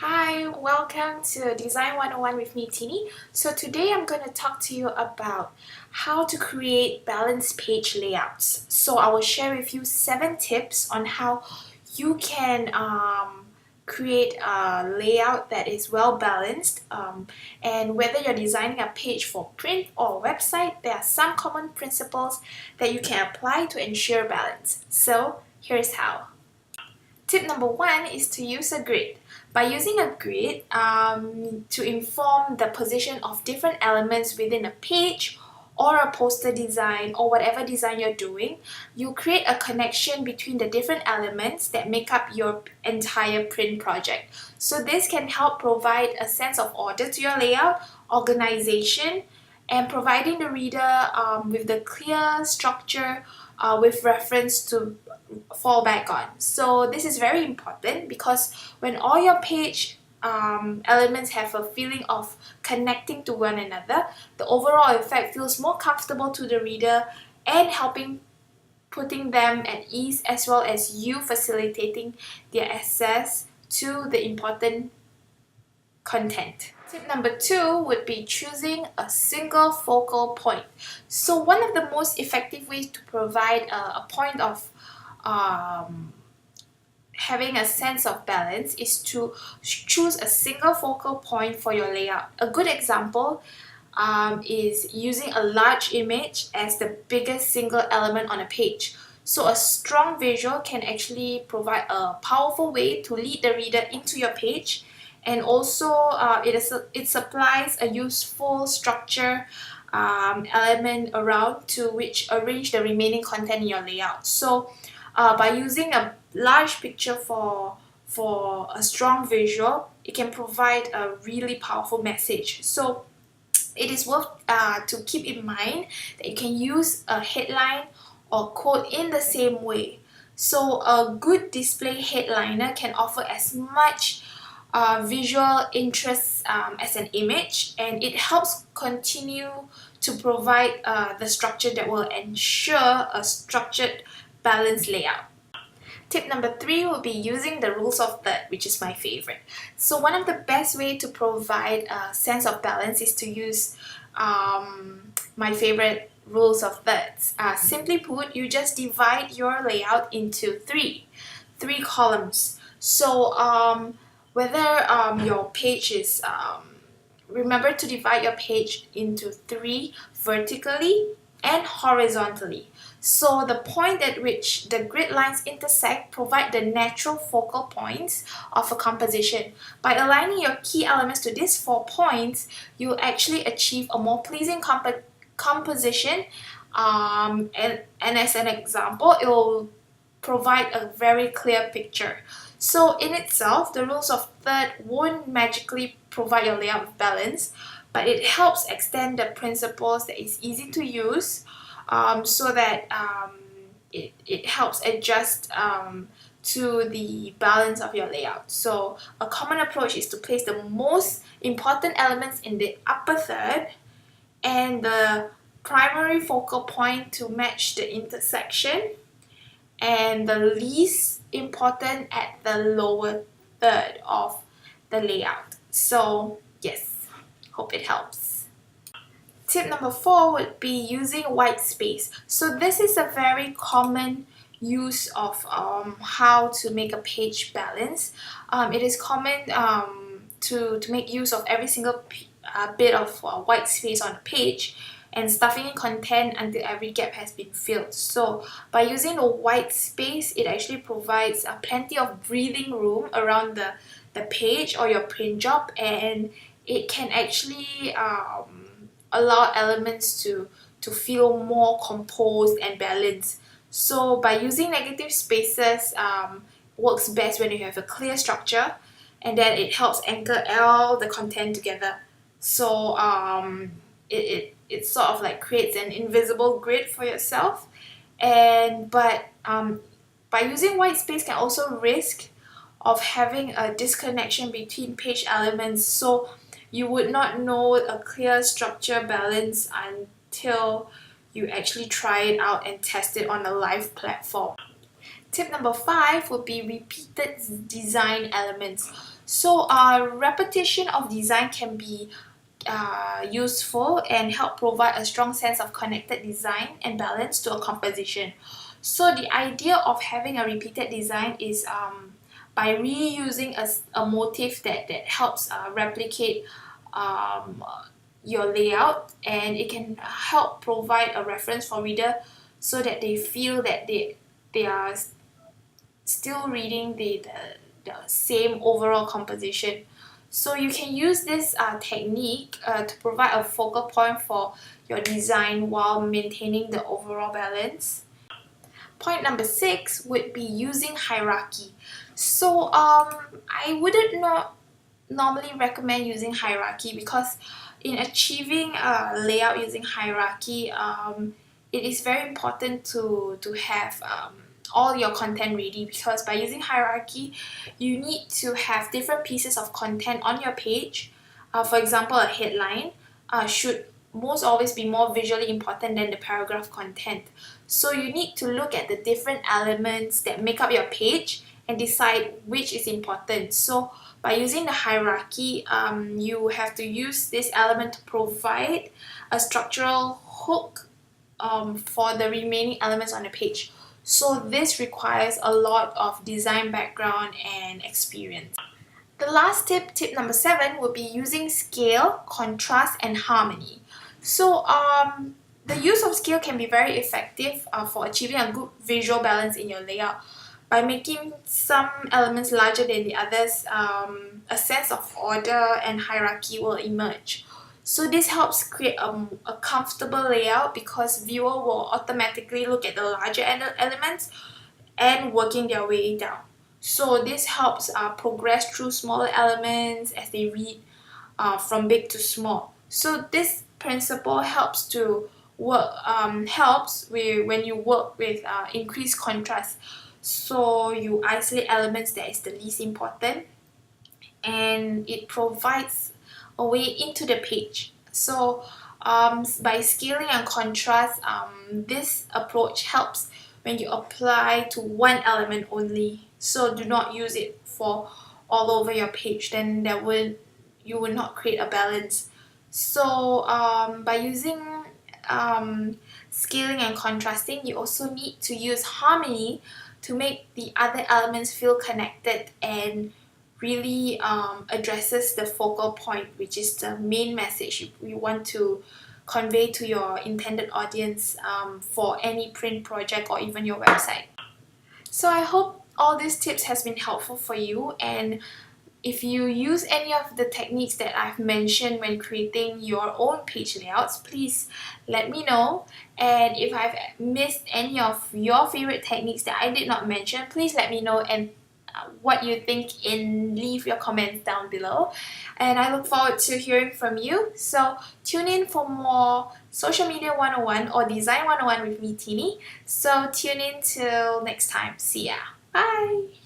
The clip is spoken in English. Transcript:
Hi, welcome to Design 101 with me, Tini. So today I'm going to talk to you about how to create balanced page layouts. So I will share with you 7 tips on how you can create a layout that is well balanced. And whether you're designing a page for print or website, there are some common principles that you can apply to ensure balance. So here's how. Tip number 1 is to use a grid. By using a grid to inform the position of different elements within a page or a poster design or whatever design you're doing, you create a connection between the different elements that make up your entire print project. So this can help provide a sense of order to your layout, organization, and providing the reader with the clear structure with reference to fall back on. So this is very important because when all your page elements have a feeling of connecting to one another, the overall effect feels more comfortable to the reader and helping putting them at ease, as well as you facilitating their access to the important content. Tip number 2 would be choosing a single focal point. So one of the most effective ways to provide a point of having a sense of balance is to choose a single focal point for your layout. A good example is using a large image as the biggest single element on a page. So a strong visual can actually provide a powerful way to lead the reader into your page, and also it supplies a useful structure element around to which arrange the remaining content in your layout. So by using a large picture for a strong visual, it can provide a really powerful message. So it is worth to keep in mind that you can use a headline or quote in the same way. So a good display headliner can offer as much visual interest as an image, and it helps continue to provide the structure that will ensure a structured, balanced layout. Tip number 3 will be using the rules of third, which is my favorite. So one of the best way to provide a sense of balance is to use my favorite rules of thirds. Simply put, you just divide your layout into three columns. So whether your page is remember to divide your page into 3 vertically and horizontally. So the point at which the grid lines intersect provide the natural focal points of a composition. By aligning your key elements to these 4 points, you actually achieve a more pleasing composition, and as an example, it will provide a very clear picture. So in itself, the rules of third won't magically provide your layout with balance, but it helps extend the principles that is easy to use, so that it helps adjust to the balance of your layout. So a common approach is to place the most important elements in the upper third and the primary focal point to match the intersection, and the least important at the lower third of the layout. So yes, hope it helps. Tip number 4 would be using white space. So this is a very common use of how to make a page balance. It is common to make use of every single bit of white space on a page and stuffing in content until every gap has been filled. So by using the white space, it actually provides plenty of breathing room around the page or your print job, and it can actually allow elements to feel more composed and balanced. So by using negative spaces works best when you have a clear structure, and then it helps anchor all the content together. So it sort of like creates an invisible grid for yourself, but by using white space can also risk of having a disconnection between page elements, so you would not know a clear structure balance until you actually try it out and test it on a live platform. Tip number 5 would be repeated design elements. So repetition of design can be useful and help provide a strong sense of connected design and balance to a composition. So the idea of having a repeated design is by reusing a motif that helps replicate um, your layout, and it can help provide a reference for reader so that they feel that they are still reading the same overall composition. So you can use this technique to provide a focal point for your design while maintaining the overall balance. Point number 6 would be using hierarchy. So I wouldn't not normally recommend using hierarchy because in achieving a layout using hierarchy, it is very important to have all your content ready, because by using hierarchy you need to have different pieces of content on your page. For example, a headline should most always be more visually important than the paragraph content. So you need to look at the different elements that make up your page and decide which is important. So by using the hierarchy, you have to use this element to provide a structural hook for the remaining elements on the page. So this requires a lot of design background and experience. The last tip number 7, would be using scale, contrast, and harmony. So the use of scale can be very effective for achieving a good visual balance in your layout. By making some elements larger than the others, a sense of order and hierarchy will emerge. So this helps create a comfortable layout because viewer will automatically look at the larger elements and working their way down. So this helps progress through smaller elements as they read from big to small. So this principle helps to work when you work with increased contrast. So you isolate elements that is the least important, and it provides a way into the page. So by scaling and contrast, this approach helps when you apply to one element only. So do not use it for all over your page, then you will not create a balance. So by using scaling and contrasting, you also need to use harmony to make the other elements feel connected and really addresses the focal point, which is the main message you want to convey to your intended audience for any print project or even your website. So I hope all these tips has been helpful for you, and if you use any of the techniques that I've mentioned when creating your own page layouts, please let me know. And if I've missed any of your favorite techniques that I did not mention, please let me know and what you think, and leave your comments down below. And I look forward to hearing from you. So tune in for more Social Media 101 or Design 101 with me, Tini. So tune in till next time. See ya. Bye!